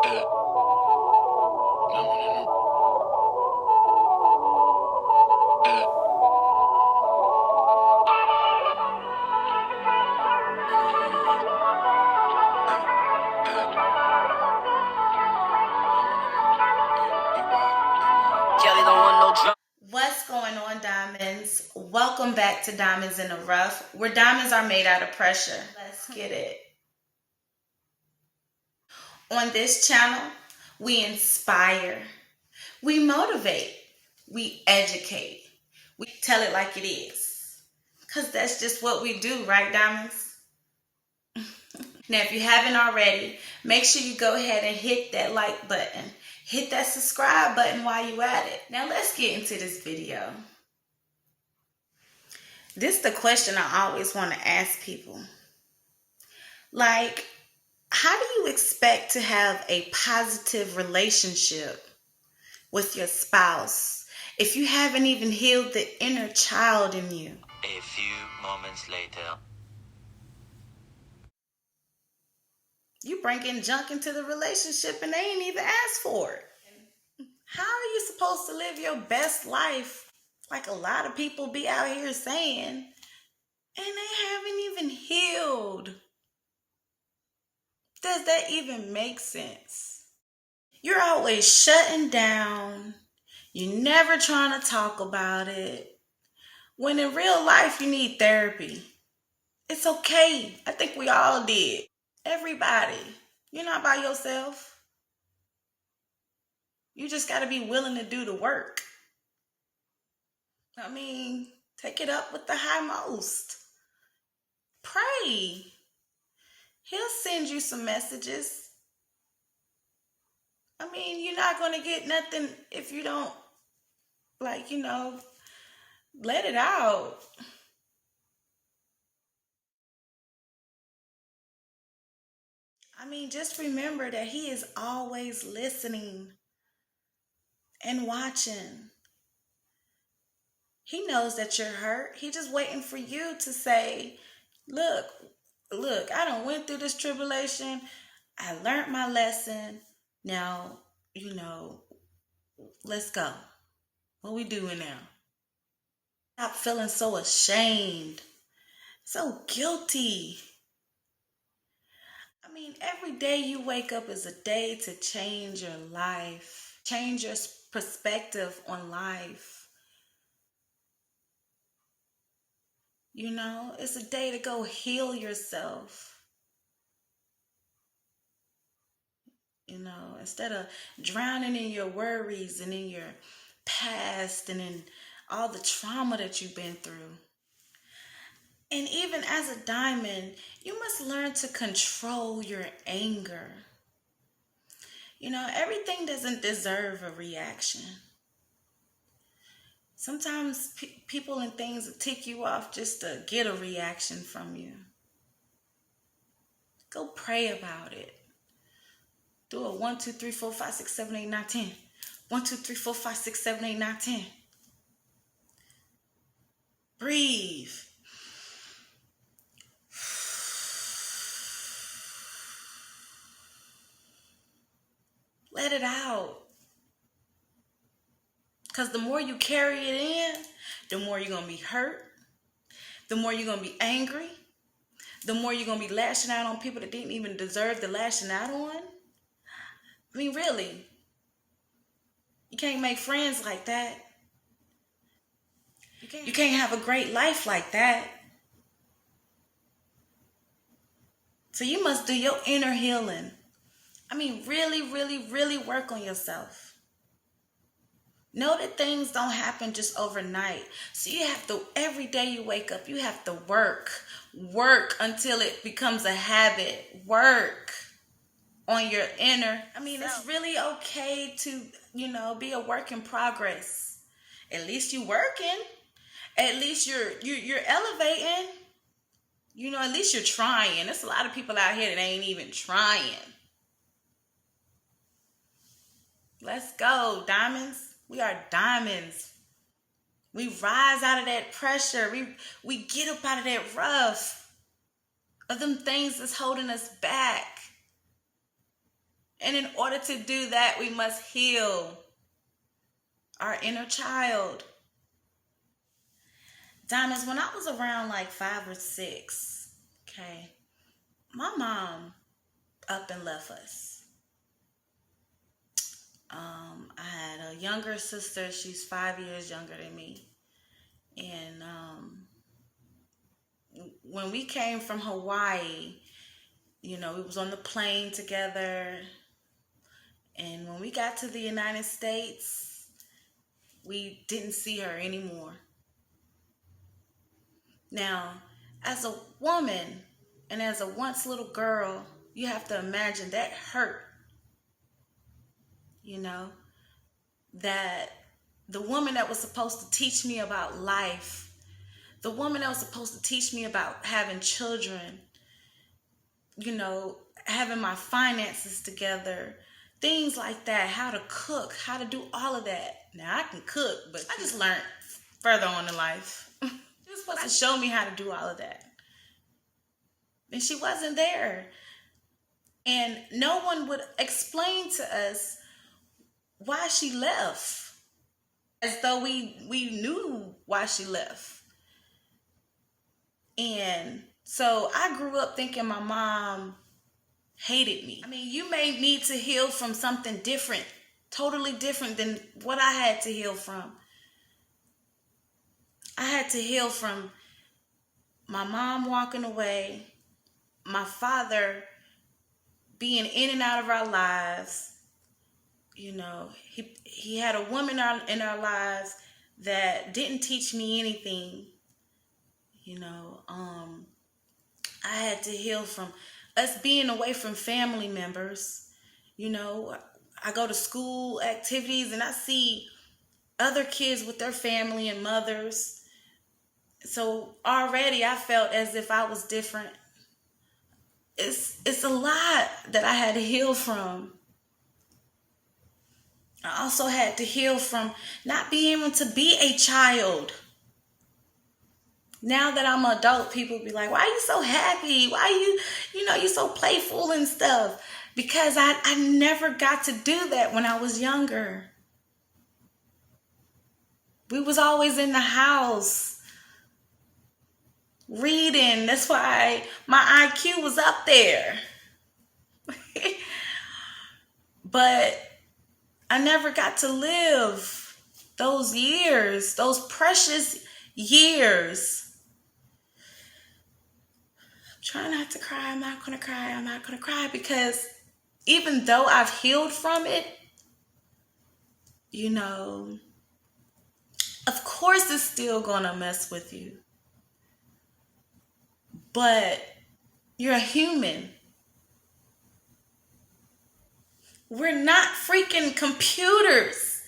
What's going on, diamonds? Welcome back to Diamonds in the Rough, where diamonds are made out of pressure. Let's get it. On this channel, we inspire, we motivate, we educate, we tell it like it is. Because that's just what we do, right, diamonds? Now, if you haven't already, make sure you go ahead and hit that like button. Hit that subscribe button while you at it. Now, let's get into this video. This is the question I always want to ask people. Like, how do you expect to have a positive relationship with your spouse if you haven't even healed the inner child in you? A few moments later. You bringing junk into the relationship and they ain't even asked for it. How are you supposed to live your best life like a lot of people be out here saying, and they haven't even healed? Does that even make sense? You're always shutting down. You're never trying to talk about it. When in real life, you need therapy. It's okay. I think we all did. Everybody. You're not by yourself. You just got to be willing to do the work. I mean, take it up with the high most. Pray. He'll send you some messages. I mean, you're not going to get nothing if you don't, let it out. I mean, just remember that he is always listening and watching. He knows that you're hurt. He's just waiting for you to say, look, I done went through this tribulation. I learned my lesson. Now, let's go. What we doing now? Stop feeling so ashamed, so guilty. I mean, every day you wake up is a day to change your life, change your perspective on life. It's a day to go heal yourself. Instead of drowning in your worries and in your past and in all the trauma that you've been through. And even as a diamond, you must learn to control your anger. Everything doesn't deserve a reaction. Sometimes people and things will tick you off just to get a reaction from you. Go pray about it. Do a 1, 2, 3, 4, 5, 6, 7, 8, 9, 10. 1, 2, 3, 4, 5, 6, 7, 8, 9, 10. Breathe. Let it out. Because the more you carry it in, the more you're going to be hurt. The more you're going to be angry. The more you're going to be lashing out on people that didn't even deserve the lashing out on. I mean, really. You can't make friends like that. You can't have a great life like that. So you must do your inner healing. I mean, really, really, really work on yourself. Know that things don't happen just overnight. So you have to, every day you wake up, you have to work until it becomes a habit. Work on your inner. I mean, it's really okay to, be a work in progress. At least you working. At least you're elevating. At least you're trying. There's a lot of people out here that ain't even trying. Let's go, diamonds. We are diamonds. We rise out of that pressure. We get up out of that rough of them things that's holding us back. And in order to do that, we must heal our inner child. Diamonds, when I was around like 5 or 6, okay, my mom up and left us. I had a younger sister. She's 5 years younger than me. And when we came from Hawaii, we was on the plane together. And when we got to the United States, we didn't see her anymore. Now, as a woman and as a once little girl, you have to imagine that hurt. That the woman that was supposed to teach me about life, the woman that was supposed to teach me about having children, having my finances together, things like that, how to cook, how to do all of that. Now, I can cook, but I just learned further on in life. She was supposed to show me how to do all of that. And she wasn't there. And no one would explain to us why she left, as though we knew why she left. And so I grew up thinking my mom hated me. I mean, you may need to heal from something different, totally different than what I had to heal from. I had to heal from my mom walking away, my father being in and out of our lives. He had a woman in our lives that didn't teach me anything. I had to heal from us being away from family members. I go to school activities and I see other kids with their family and mothers. So already I felt as if I was different. It's a lot that I had to heal from. I also had to heal from not being able to be a child. Now that I'm an adult, people be like, why are you so happy? Why are you so playful and stuff? Because I never got to do that when I was younger. We was always in the house reading. That's why my IQ was up there. But I never got to live those years, those precious years. I'm trying not to cry. I'm not going to cry. I'm not going to cry, because even though I've healed from it, of course it's still going to mess with you. But you're a human. We're not freaking computers.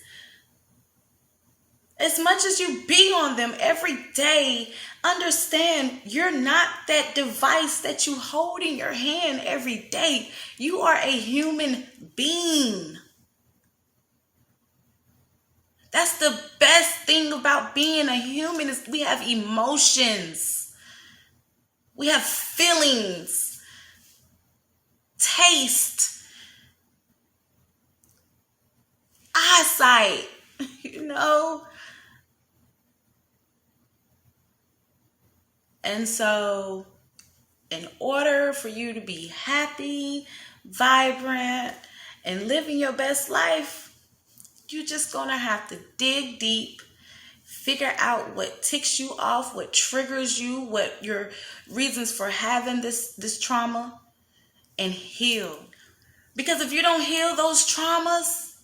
As much as you be on them every day, understand you're not that device that you hold in your hand every day. You are a human being. That's the best thing about being a human, is we have emotions. We have feelings, taste, eyesight, And so in order for you to be happy, vibrant, and living your best life, you're just going to have to dig deep, figure out what ticks you off, what triggers you, what your reasons for having this trauma, and heal. Because if you don't heal those traumas,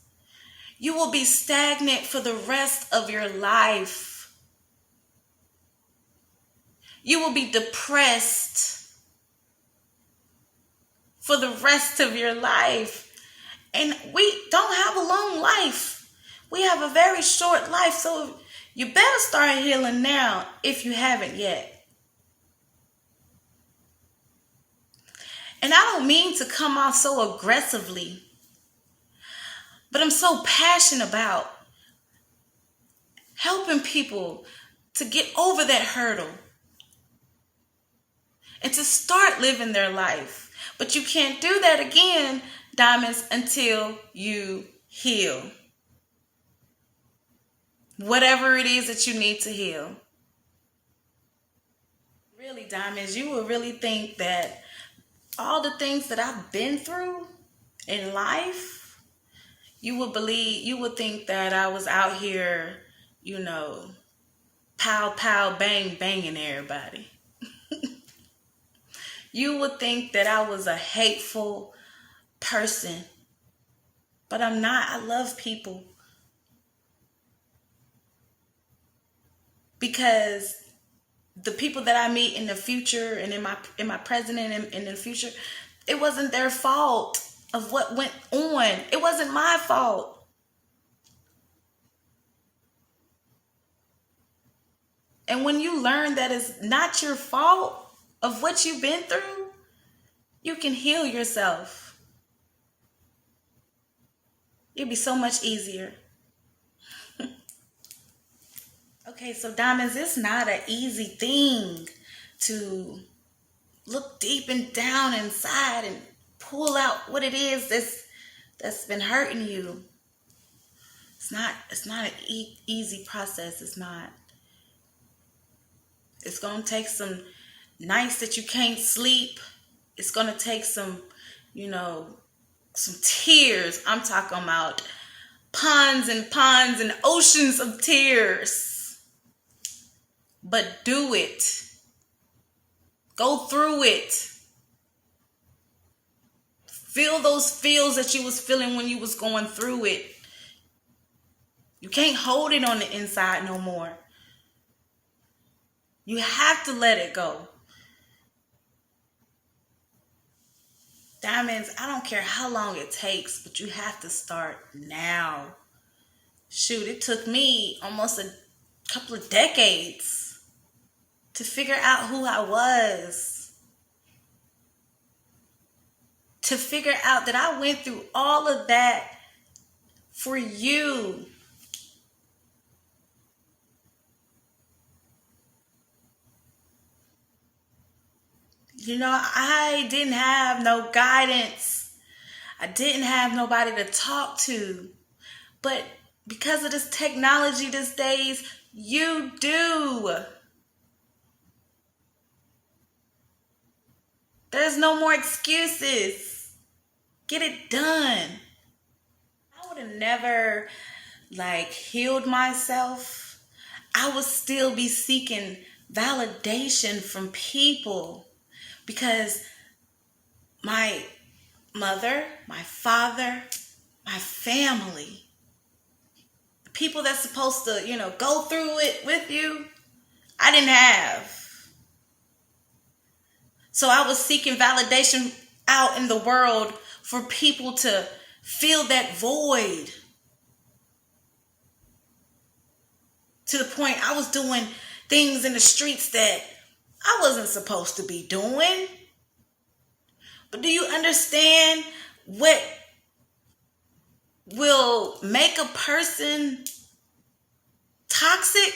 you will be stagnant for the rest of your life. You will be depressed for the rest of your life. And we don't have a long life. We have a very short life. So you better start healing now if you haven't yet. And I don't mean to come off so aggressively, but I'm so passionate about helping people to get over that hurdle and to start living their life. But you can't do that again, diamonds, until you heal. Whatever it is that you need to heal. Really, diamonds, you will really think that all the things that I've been through in life, you would think that I was out here, pow, pow, bang, banging everybody. You would think that I was a hateful person, but I'm not. I love people. Because the people that I meet in the future and in my present and in the future, it wasn't their fault of what went on. It wasn't my fault. And when you learn that it's not your fault of what you've been through, you can heal yourself. It'll be so much easier. Okay, so diamonds, it's not an easy thing to look deep and down inside and pull out what it is that's been hurting you. It's not an easy process. It's not. It's going to take some nights that you can't sleep. It's going to take some tears. I'm talking about ponds and oceans of tears. But do it. Go through it. Feel those feels that you was feeling when you was going through it. You can't hold it on the inside no more. You have to let it go. Diamonds, I don't care how long it takes, but you have to start now. Shoot, it took me almost a couple of decades to figure out who I was. To figure out that I went through all of that for you. I didn't have no guidance. I didn't have nobody to talk to. But because of this technology these days, you do. There's no more excuses. Get it done. I would have never healed myself. I would still be seeking validation from people. Because my mother, my father, my family, the people that's supposed to, go through it with you, I didn't have. So I was seeking validation out in the world for people to fill that void. To the point I was doing things in the streets that I wasn't supposed to be doing. But do you understand what will make a person toxic?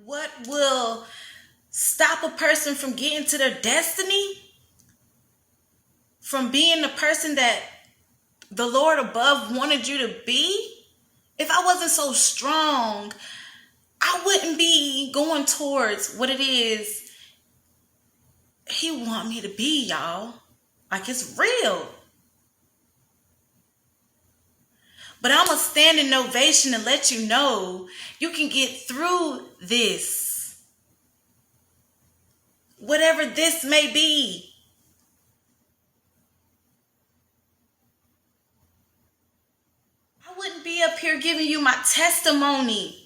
What will stop a person from getting to their destiny? From being the person that the Lord above wanted you to be? If I wasn't so strong, I wouldn't be going towards what it is He want me to be, y'all. It's real. But I'm going to stand in ovation and let you know you can get through this. Whatever this may be. I wouldn't be up here giving you my testimony.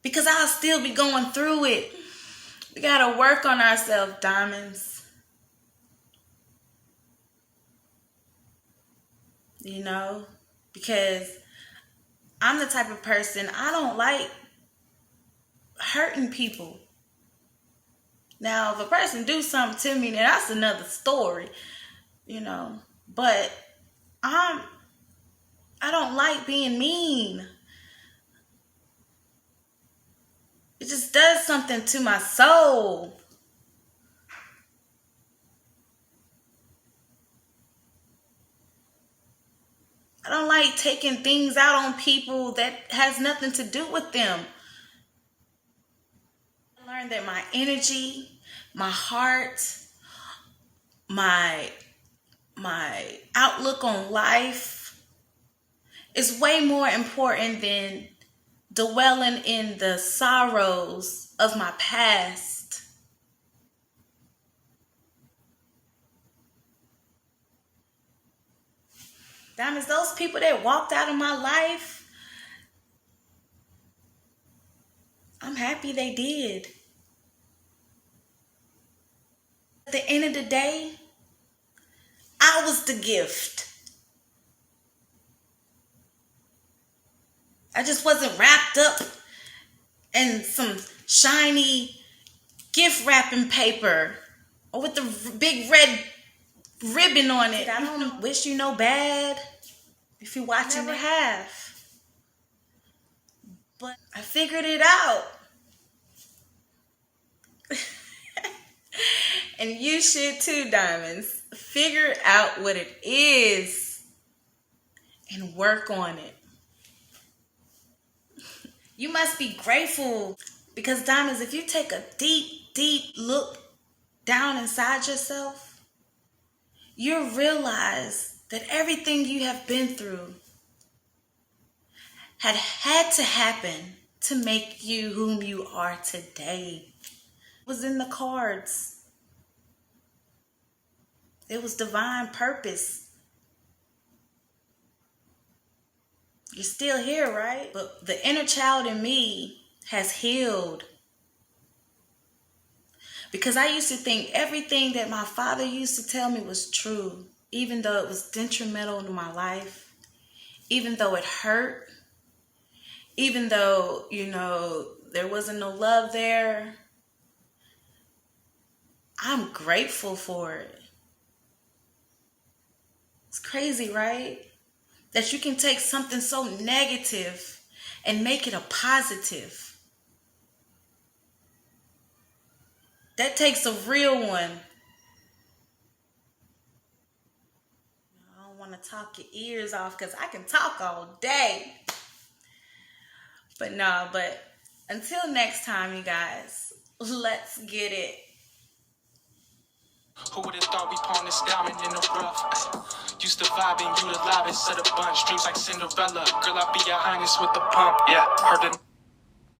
Because I'll still be going through it. We got to work on ourselves, diamonds. Because I'm the type of person, I don't like hurting people. Now, if a person do something to me, then that's another story, But I don't like being mean. It just does something to my soul. I don't like taking things out on people that has nothing to do with them. I learned that my energy, my heart, my outlook on life is way more important than dwelling in the sorrows of my past. Diamonds, those people that walked out of my life, I'm happy they did. At the end of the day, I was the gift. I just wasn't wrapped up in some shiny gift wrapping paper or with the big red ribbon on it. I don't wish you no bad if you're watching. Never have. But I figured it out. And you should too, Diamonds. Figure out what it is and work on it. You must be grateful because, Diamonds, if you take a deep look down inside yourself, you'll realize that everything you have been through had to happen to make you whom you are today. It was in the cards. It was divine purpose. You're still here, right? But the inner child in me has healed. Because I used to think everything that my father used to tell me was true, even though it was detrimental to my life, even though it hurt, even though, there wasn't no love there. I'm grateful for it. It's crazy, right? That you can take something so negative and make it a positive. That takes a real one. I don't want to talk your ears off because I can talk all day. But until next time, you guys, let's get it. Who would have thought we pawned this diamond in the rough? Used to vibing, you the loudest of the bunch. Dreams like Cinderella. Girl, I'll be your highness with the pump. Yeah, heard the